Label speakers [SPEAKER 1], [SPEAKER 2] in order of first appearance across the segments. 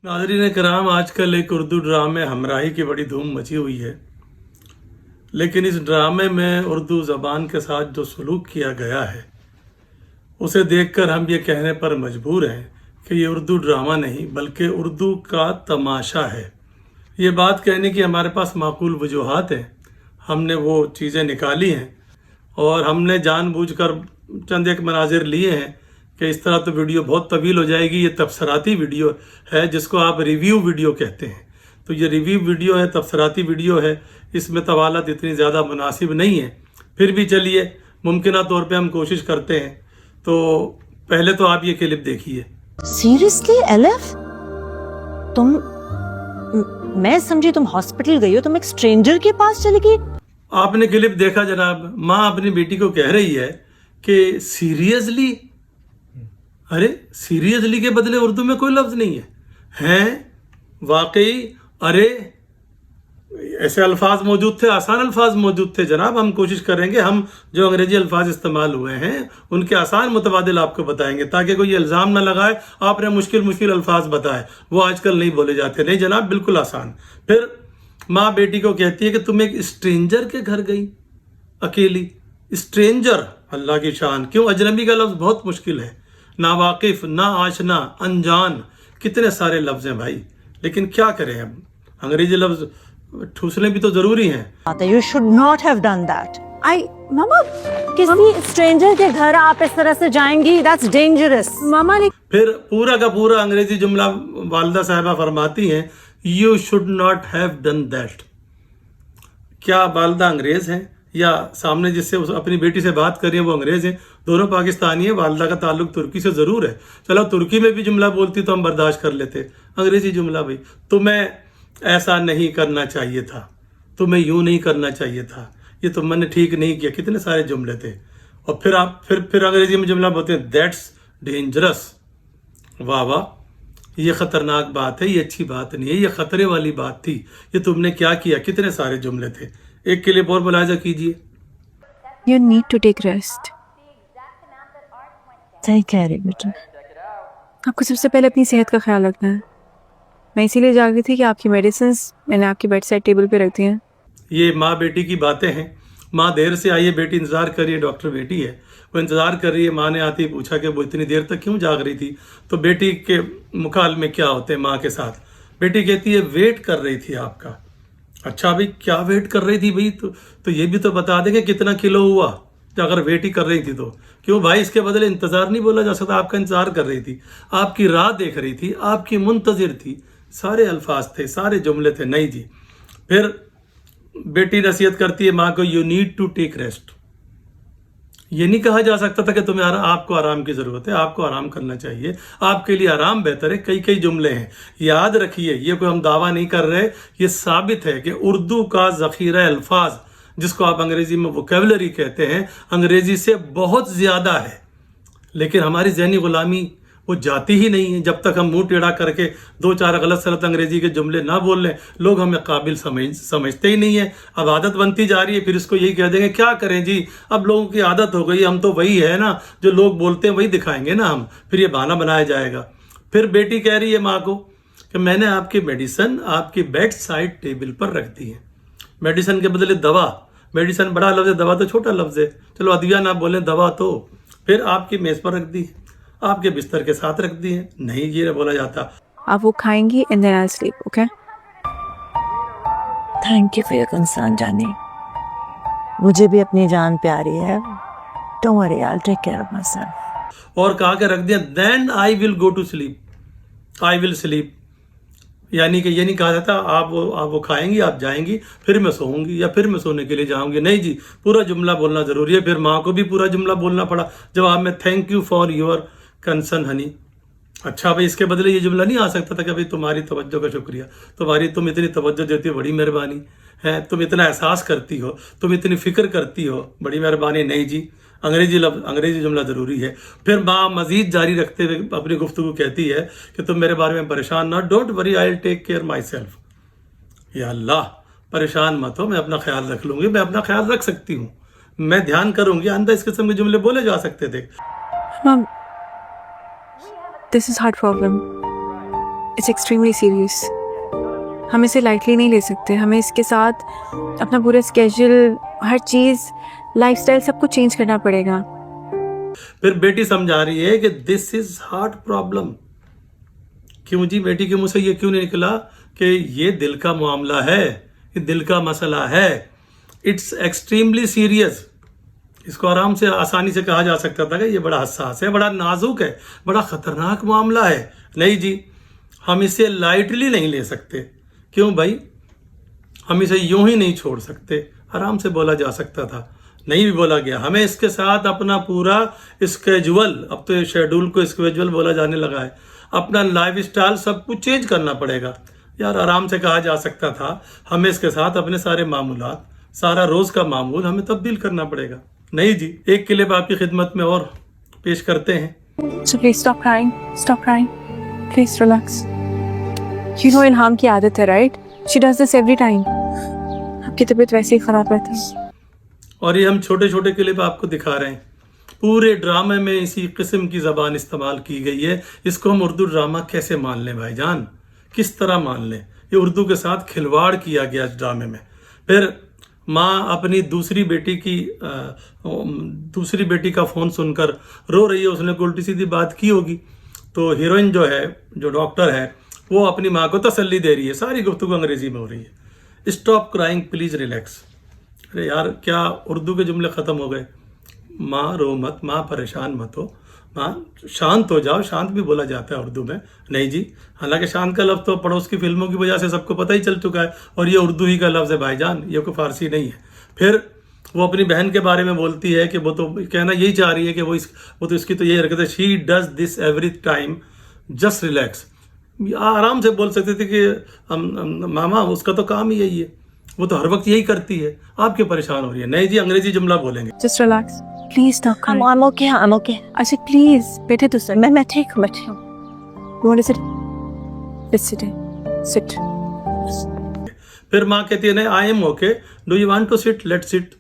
[SPEAKER 1] नाज़रीन कराम, आजकल एक उर्दू ड्रामे हमराही की बड़ी धूम मची हुई है, लेकिन इस ड्रामे में उर्दू ज़बान के साथ जो सलूक किया गया है उसे देखकर हम ये कहने पर मजबूर हैं कि ये उर्दू ड्रामा नहीं बल्कि उर्दू का तमाशा है। ये बात कहने की हमारे पास माकूल वजूहात हैं, हमने वो चीज़ें निकाली हैं और हमने जानबूझकर चंद एक मनाजिर लिए हैं कि इस तरह तो वीडियो बहुत तवील हो जाएगी। ये तबसराती वीडियो है जिसको आप रिव्यू वीडियो कहते हैं, तो ये रिव्यू वीडियो है, तबसराती वीडियो है, इसमें तवालत इतनी ज़्यादा मुनासिब नहीं है। फिर भी चलिए मुमकिन तौर पे हम कोशिश करते हैं। तो पहले तो आप ये क्लिप देखिए।
[SPEAKER 2] सीरियसली एलिफ, मैं समझी तुम हॉस्पिटल गई हो, तुम एक स्ट्रेंजर के पास चली गई।
[SPEAKER 1] आपने क्लिप देखा जनाब, माँ अपनी बेटी को कह रही है कि सीरियसली। अरे सीरियसली के बदले उर्दू में कोई लफ्ज़ नहीं है वाकई। अरे ऐसे अल्फाज मौजूद थे, आसान अल्फाज मौजूद थे जनाब। हम कोशिश करेंगे, हम जो अंग्रेजी अल्फाज इस्तेमाल हुए हैं उनके आसान मुतबादिल आपको बताएंगे ताकि कोई इल्ज़ाम ना लगाए आपने मुश्किल अल्फाज बताए, वो आजकल नहीं बोले जाते। नहीं जनाब, बिल्कुल आसान। फिर माँ बेटी को कहती है कि तुम एक स्ट्रेंजर के घर गई अकेली। स्ट्रेंजर, अल्लाह की शान, क्यों? अजनबी का लफ्ज़ बहुत मुश्किल है, ना वाकिफ, ना आशना, अनजान, कितने सारे लफ्ज़ हैं भाई। लेकिन क्या करें, अब अंग्रेजी लफ्ज़ ठूसने भी तो ज़रूरी हैं।
[SPEAKER 2] You should not have done that. मामा, किसी स्ट्रेंजर के घर आप इस तरह से जाएंगी? That's dangerous. मामा ने
[SPEAKER 1] फिर पूरा का पूरा अंग्रेजी जुमला वालदा साहिबा फरमाती हैं, you should not have done that. क्या वालदा अंग्रेज़ हैं या सामने जिससे अपनी बेटी से बात कर रही है वो अंग्रेज़ हैं? दोनों पाकिस्तानी है। वालदा का ताल्लुक तुर्की से ज़रूर है। चलो तुर्की में भी जुमला बोलती तो हम बर्दाश्त कर लेते, अंग्रेज़ी जुमला भाई। तुम्हें ऐसा नहीं करना चाहिए था, तुम्हें यूँ नहीं करना चाहिए था, ये तो मैंने ठीक नहीं किया। कितने सारे जुमले थे। और फिर आप फिर अंग्रेज़ी में जुमला बोलते हैं, दैट्स डेंजरस। वाह वाह, ये ख़तरनाक बात है, ये अच्छी बात नहीं है, ये ख़तरे वाली बात थी, ये तुमने क्या किया। कितने सारे जुमले थे। एक क्लिप और मुलाहिजा कीजिए।
[SPEAKER 3] You need to take rest.
[SPEAKER 2] सही कह रही बेटा।
[SPEAKER 3] आपको सबसे पहले अपनी सेहत का ख्याल रखना है। मैं इसीलिए जाग रही थी कि आपकी मेडिसिन्स मैंने आपकी बेड साइड टेबल पे रख दी हैं।
[SPEAKER 1] ये माँ बेटी की बातें हैं। माँ देर से आई है, बेटी इंतज़ार कर रही है, डॉक्टर बेटी है, वो इंतज़ार कर रही है। माँ ने आती ही पूछा कि वो इतनी देर तक क्यों जाग रही थी। तो बेटी के मुकाल में क्या होते हैं माँ के साथ। बेटी कहती है वेट कर रही थी आपका। अच्छा भाई, क्या वेट कर रही थी भाई? तो ये भी तो बता देंगे कितना किलो हुआ, तो अगर वेट ही कर रही थी तो। क्यों भाई, इसके बदले इंतज़ार नहीं बोला जा सकता? आपका इंतज़ार कर रही थी, आपकी राह देख रही थी, आपकी मुंतज़िर थी। सारे अल्फाज थे, सारे जुमले थे। नहीं जी। फिर बेटी नसीहत करती है माँ को, you need to take rest. ये नहीं कहा जा सकता था कि तुम्हें आपको आराम की ज़रूरत है, आपको आराम करना चाहिए, आपके लिए आराम बेहतर है। कई जुमले हैं, याद रखिए। ये कोई हम दावा नहीं कर रहे, ये साबित है कि उर्दू का ज़ख़ीरा अल्फाज, जिसको आप अंग्रेज़ी में वोकैबुलरी कहते हैं, अंग्रेज़ी से बहुत ज़्यादा है। लेकिन हमारी ज़हनी ग़ुलामी वो जाती ही नहीं है। जब तक हम मुंह टेढ़ा करके दो चार गलत सलत अंग्रेज़ी के जुमले ना बोल लें, लोग हमें काबिल समझते ही नहीं है। अब आदत बनती जा रही है, फिर इसको यही कह देंगे क्या करें जी, अब लोगों की आदत हो गई, हम तो वही है ना जो लोग बोलते हैं वही दिखाएंगे ना हम, फिर ये बहाना बनाया जाएगा। फिर बेटी कह रही है माँ को कि मैंने आपकी मेडिसिन आपकी बेड साइड टेबल पर रख दी है। मेडिसिन के बदले दवा। मेडिसिन बड़ा लफ्ज़ है, दवा तो छोटा लफ्ज़ है। चलो अदविया ना बोलें, दवा तो। फिर आपकी मेज़ पर रख दी, आपके बिस्तर के साथ रख दी है। नहीं, ये बोला जाता।
[SPEAKER 3] आप वो खाएंगी and then I sleep, okay?
[SPEAKER 2] Thank you for your concern जानी। मुझे भी अपनी जान प्यारी है। Don't worry, I will take care of myself.
[SPEAKER 1] और कहा के रख दिया, then I will go to sleep, I will sleep. यानी कि ये नहीं कहा जाता आप वो खाएंगी, आप जाएंगी, फिर मैं सोऊंगी या फिर मैं सोने के लिए जाऊंगी। नहीं जी, पूरा जुमला बोलना ज़रूरी है। फिर माँ को भी पूरा जुमला बोलना पड़ा जवाब में, thank you for your concern Honey. अच्छा भाई, इसके बदले ये जुमला नहीं आ सकता था कि भाई तुम्हारी तवज्जो का शुक्रिया, तुम इतनी तवज्जो देती हो, बड़ी मेहरबानी है, तुम इतना एहसास करती हो, तुम इतनी फ़िक्र करती हो, बड़ी मेहरबानी। नहीं जी, अंग्रेज़ी जुमला ज़रूरी है। फिर माँ मज़ीद जारी रखते हुए अपनी गुफ्तगू कहती है कि तुम मेरे बारे में परेशान ना, don't worry, I will take care myself. या अल्लाह, परेशान मत हो, मैं अपना ख्याल रख लूँगी, मैं अपना ख्याल रख सकती हूँ, मैं ध्यान करूँगी। अंदर इस किस्म के जुमले बोले जा सकते थे।
[SPEAKER 3] मम, this is heart problem. It's extremely serious. हम इसे लाइटली नहीं ले सकते. हमें इसके साथ अपना पूरा स्केड्यूल, हर चीज़, लाइफस्टाइल सब कुछ चेंज करना पड़ेगा.
[SPEAKER 1] फिर बेटी समझा रही है कि दिस इज हार्ट प्रॉब्लम. क्यों जी? बेटी के मुंह से ये क्यों नहीं निकला कि ये दिल का मामला है, ये दिल का मसला है, इट्स एक्सट्रीमली सीरियस. इसको आराम से, आसानी से कहा जा सकता था कि ये बड़ा हसास है, बड़ा नाजुक है, बड़ा ख़तरनाक मामला है. नहीं जी, हम इसे लाइटली नहीं ले सकते. क्यों भाई? हम इसे यूं ही नहीं छोड़ सकते. आराम से बोला जा सकता था, नहीं भी बोला गया. हमें इसके साथ अपना पूरा स्केड्यूल, अब तो शेड्यूल को स्केड्यूल बोला जाने लगा है, अपना लाइफ स्टाइल सब कुछ चेंज करना पड़ेगा. यार आराम से कहा जा सकता था हमें इसके साथ अपने सारे मामूलात, सारा रोज़ का मामूल हमें तब्दील करना पड़ेगा. नहीं जी, एक क्लिप आपकी खिदमत में और पेश करते हैं.
[SPEAKER 3] So please stop crying. Stop crying. Please relax. You know इल्हाम की आदत है, right? She does this every time. आपकी तबीयत वैसे ही ख़राब रहती है.
[SPEAKER 1] और ये हम छोटे छोटे क्लिप आपको दिखा रहे हैं. पूरे ड्रामे में इसी किस्म की ज़बान इस्तेमाल की गई है. इसको हम उर्दू ड्रामा कैसे मान लें भाईजान? किस तरह मान लें? ये उर्दू के साथ खिलवाड़ किया गया इस ड्रामे में. फिर माँ अपनी दूसरी बेटी का फ़ोन सुनकर रो रही है. उसने कोई उल्टी सीधी बात की होगी, तो हीरोइन जो है, जो डॉक्टर है, वो अपनी माँ को तसल्ली दे रही है. सारी गुफ्तगू अंग्रेज़ी में हो रही है. Stop crying, please relax. अरे यार, क्या उर्दू के जुमले ख़त्म हो गए? माँ रो मत, माँ परेशान मत हो, माँ शांत हो जाओ. शांत भी बोला जाता है उर्दू में. नहीं जी, हालांकि शांत का लफ्ज़ तो पड़ोस की फिल्मों की वजह से सबको पता ही चल चुका है, और ये उर्दू ही का लफ्ज़ है भाईजान, ये कोई फ़ारसी नहीं है. फिर वो अपनी बहन के बारे में बोलती है कि वो तो कहना यही चाह रही है कि वो तो इसकी तो यही हरकत है. She does this every time, just relax. आराम से बोल सकते थे कि मामा उसका तो काम ही यही है, वो तो हर वक्त यही करती है, आप क्यों परेशान हो रही है? नहीं जी, अंग्रेजी जुमला बोलेंगे.
[SPEAKER 3] Just relax. Please stop crying.
[SPEAKER 2] I'm okay, I'm okay.
[SPEAKER 3] I said please. बैठे तो सर.
[SPEAKER 2] मैं ठीक हूँ, मैं ठीक हूँ.
[SPEAKER 3] You want to sit? Let's sit. Sit.
[SPEAKER 1] फिर माँ कहती है नहीं, I am okay, do you want to sit, let sit.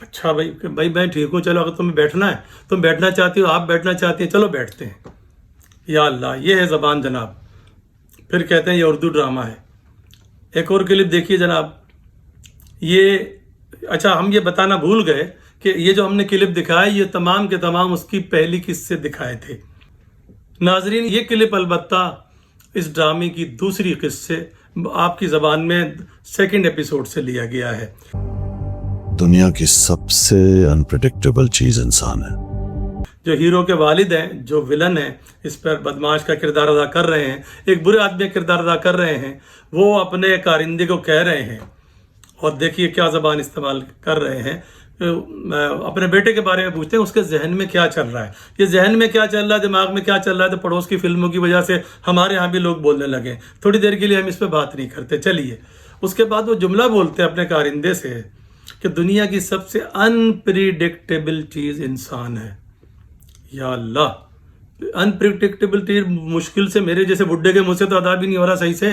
[SPEAKER 1] अच्छा भाई मैं ठीक हूँ, चलो अगर तुम्हें बैठना है, तुम बैठना चाहती हो, आप बैठना चाहती हैं, चलो बैठते हैं. या अल्लाह, ये है ज़बान जनाब. फिर कहते हैं ये उर्दू ड्रामा है. एक और क्लिप देखिए जनाब. ये अच्छा, हम ये बताना भूल गए कि ये जो हमने क्लिप दिखाया, ये तमाम के तमाम उसकी पहली किस्से दिखाए थे. नाजरीन, ये क्लिप अलबत्ता इस ड्रामे की दूसरी किस्से आपकी ज़बान में सेकंड एपिसोड से लिया गया है.
[SPEAKER 4] दुनिया की सबसे अनप्रेडिक्टेबल चीज इंसान है.
[SPEAKER 1] जो हीरो के वालिद हैं, जो विलन हैं, इस पर बदमाश का किरदार अदा कर रहे हैं, एक बुरे आदमी का किरदार अदा कर रहे हैं, वो अपने कारिंदे को कह रहे हैं, और देखिए क्या ज़बान इस्तेमाल कर रहे हैं. अपने बेटे के बारे में पूछते हैं उसके जहन में क्या चल रहा है. ये जहन में क्या चल रहा है, दिमाग में क्या चल रहा है, तो पड़ोस की फिल्मों की वजह से हमारे यहाँ भी लोग बोलने लगे. थोड़ी देर के लिए हम इस पर बात नहीं करते, चलिए. उसके बाद वो जुमला बोलते हैं अपने कारिंदे से कि दुनिया की सबसे अनप्रिडिक्टेबल चीज़ इंसान है. या अल्लाह, अनप्रिडिक्टेबल चीज़ मुश्किल से मेरे जैसे बुड्ढे के मुँह से तो अदा भी नहीं हो रहा सही से,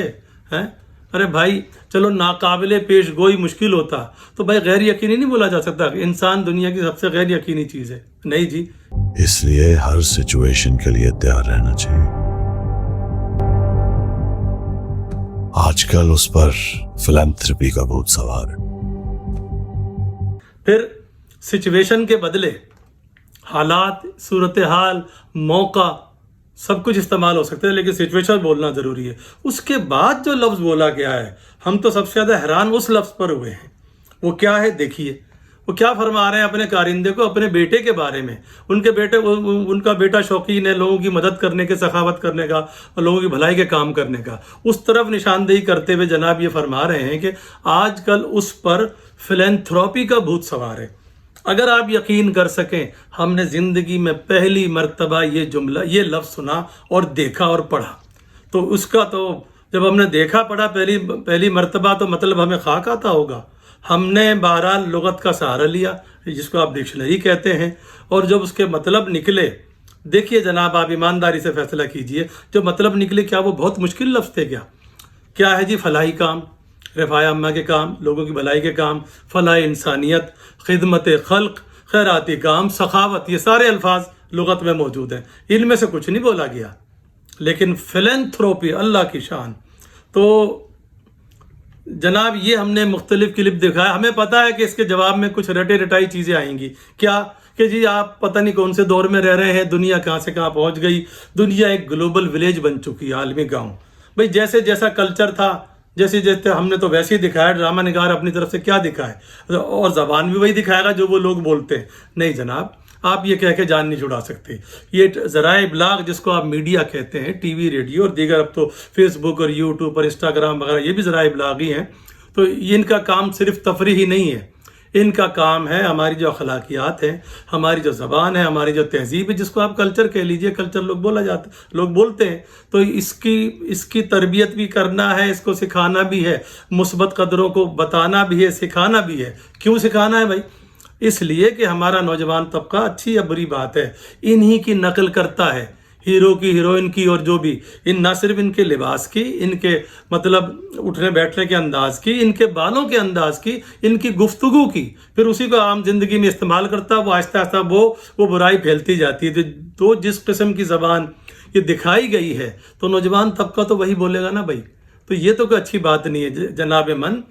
[SPEAKER 1] हैं? अरे भाई चलो, नाकाबिले पेश गोई मुश्किल होता तो भाई गैर यकीनी नहीं बोला जा सकता. इंसान दुनिया की सबसे गैर यकीनी चीज़ है. नहीं जी,
[SPEAKER 4] इसलिए हर सिचुएशन के लिए तैयार रहना चाहिए. आजकल उस पर फिलैंथ्रोपी का बहुत सवार है.
[SPEAKER 1] फिर सिचुएशन के बदले हालात, सूरत हाल, मौका सब कुछ इस्तेमाल हो सकते हैं, लेकिन सिचुएशन बोलना ज़रूरी है. उसके बाद जो लफ्ज़ बोला गया है, हम तो सबसे ज़्यादा हैरान उस लफ्ज़ पर हुए हैं. वो क्या है देखिए. वो क्या फरमा रहे हैं अपने कारिंदे को, अपने बेटे के बारे में. उनका बेटा शौकीन है लोगों की मदद करने के, सखावत करने का, और लोगों की भलाई के काम करने का. उस तरफ निशानदेही करते हुए जनाब ये फरमा रहे हैं कि आजकल उस पर फिलैंथ्रोपी का भूत सवार है. अगर आप यकीन कर सकें, हमने ज़िंदगी में पहली मर्तबा ये जुमला, ये लफ्ज़ सुना और देखा और पढ़ा. तो उसका तो जब हमने देखा पढ़ा पहली मर्तबा, तो मतलब हमें खाक आता होगा. हमने बहरहाल लुगत का सहारा लिया, जिसको आप डिक्शनरी कहते हैं, और जब उसके मतलब निकले, देखिए जनाब, आप ईमानदारी से फैसला कीजिए, जो मतलब निकले क्या वो बहुत मुश्किल लफ्ज़ थे? क्या है जी? फलाही काम, रफ़ाया अम्मा के काम, लोगों की भलाई के काम, फलाह इंसानियत, खिदमत खल्क, खैराती काम, सखावत, ये सारे अल्फाज लुगत में मौजूद हैं. इनमें से कुछ नहीं बोला गया. लेकिन फिलैंथ्रोपी अल्लाह की शान। तो जनाब ये हमने मुख्तलिफ क्लिप दिखाया, हमें पता है कि इसके जवाब में कुछ रटे रटाई चीज़ें आएंगी। क्या कि जी आप पता नहीं कौन से दौर में रह रहे हैं, दुनिया कहाँ से कहाँ पहुँच गई, दुनिया एक ग्लोबल विलेज बन चुकी है, आलमी गाँव। भाई जैसे जैसा कल्चर था, जैसे जैसे हमने तो वैसे ही दिखाया, ड्रामा निगार अपनी तरफ से क्या दिखाए, और ज़बान भी वही दिखाएगा जो वो लोग बोलते हैं। नहीं जनाब, आप ये कह के जान नहीं छुड़ा सकते। ये ज़राए इब्लाग जिसको आप मीडिया कहते हैं, टीवी, रेडियो और दीगर, अब तो फेसबुक और यूट्यूब और इंस्टाग्राम वगैरह ये भी ज़राए इब्लाग ही हैं। तो इनका काम सिर्फ तफरीह ही नहीं है, इनका काम है हमारी जो अखलाकियात हैं, हमारी जो ज़बान है, हमारी जो तहजीब है, जिसको आप कल्चर कह लीजिए, कल्चर लोग बोलते हैं। तो इसकी तरबियत भी करना है, इसको सिखाना भी है, मुस्बत कदरों को बताना भी है, सिखाना भी है। क्यों सिखाना है भाई? इसलिए कि हमारा नौजवान तबका, अच्छी या बुरी बात है, इन्हीं की नकल करता है, हीरो की, हीरोइन की, और जो भी इन, ना सिर्फ इनके लिबास की, इनके मतलब उठने बैठने के अंदाज की, इनके बालों के अंदाज की, इनकी गुफ्तगू की, फिर उसी को आम जिंदगी में इस्तेमाल करता है। वो आहिस्ता आहिस्ता वो बुराई फैलती जाती है। तो जिस किस्म की ज़बान ये दिखाई गई है, तो नौजवान तबका तो वही बोलेगा ना भाई। तो ये तो कोई अच्छी बात नहीं है। जनाब मन,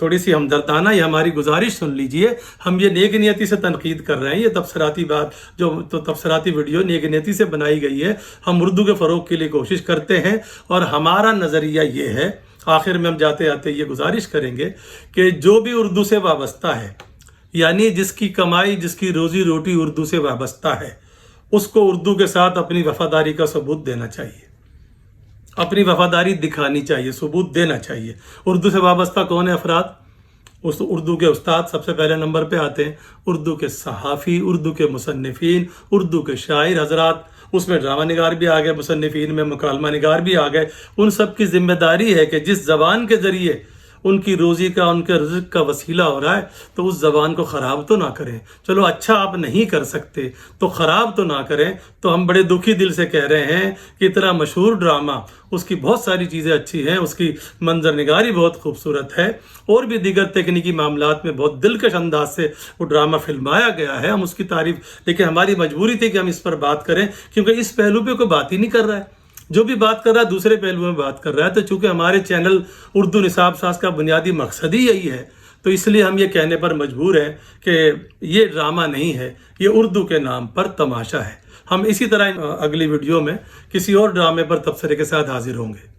[SPEAKER 1] थोड़ी सी हमदर्दाना ये हमारी गुजारिश सुन लीजिए। हम ये नेक नियति से तनकीद कर रहे हैं, ये तबसराती बात जो तो तबसराती वीडियो नेक नियति से बनाई गई है। हम उर्दू के फ़रोग के लिए कोशिश करते हैं, और हमारा नज़रिया ये है, आखिर में हम जाते आते ये गुजारिश करेंगे कि जो भी उर्दू से वाबस्ता है, यानी जिसकी कमाई, जिसकी रोज़ी रोटी उर्दू से वाबस्ता है, उसको उर्दू के साथ अपनी वफ़ादारी का सबूत देना चाहिए, अपनी वफादारी दिखानी चाहिए, सबूत देना चाहिए। उर्दू से वाबस्ता कौन है अफराद? उस उर्दू के उस्ताद सबसे पहले नंबर पे आते हैं, उर्दू के सहाफ़ी, उर्दू के मुसन्निफ़ीन, उर्दू के शायर हजरात, उसमें ड्रामा निगार भी आ गए, मुसन्निफ़ीन में मुकालमा निगार भी आ गए। उन सब की जिम्मेदारी है कि जिस ज़बान के ज़रिए उनकी रोज़ी का, उनके रिज़्क़ का वसीला हो रहा है, तो उस ज़बान को ख़राब तो ना करें। चलो अच्छा आप नहीं कर सकते तो ख़राब तो ना करें। तो हम बड़े दुखी दिल से कह रहे हैं कि इतना मशहूर ड्रामा, उसकी बहुत सारी चीज़ें अच्छी हैं, उसकी मंजर निगारी बहुत खूबसूरत है, और भी दीगर तकनीकी मामलात में बहुत दिलकश अंदाज से वो ड्रामा फिल्माया गया है। हम उसकी तारीफ़, लेकिन हमारी मजबूरी थी कि हम इस पर बात करें, क्योंकि इस पहलू पे कोई बात ही नहीं कर रहा है। जो भी बात कर रहा है दूसरे पहलू में बात कर रहा है। तो चूंकि हमारे चैनल उर्दू निसाब साज का बुनियादी मकसद ही यही है, तो इसलिए हम ये कहने पर मजबूर हैं कि ये ड्रामा नहीं है, ये उर्दू के नाम पर तमाशा है। हम इसी तरह अगली वीडियो में किसी और ड्रामे पर तबसरे के साथ हाजिर होंगे।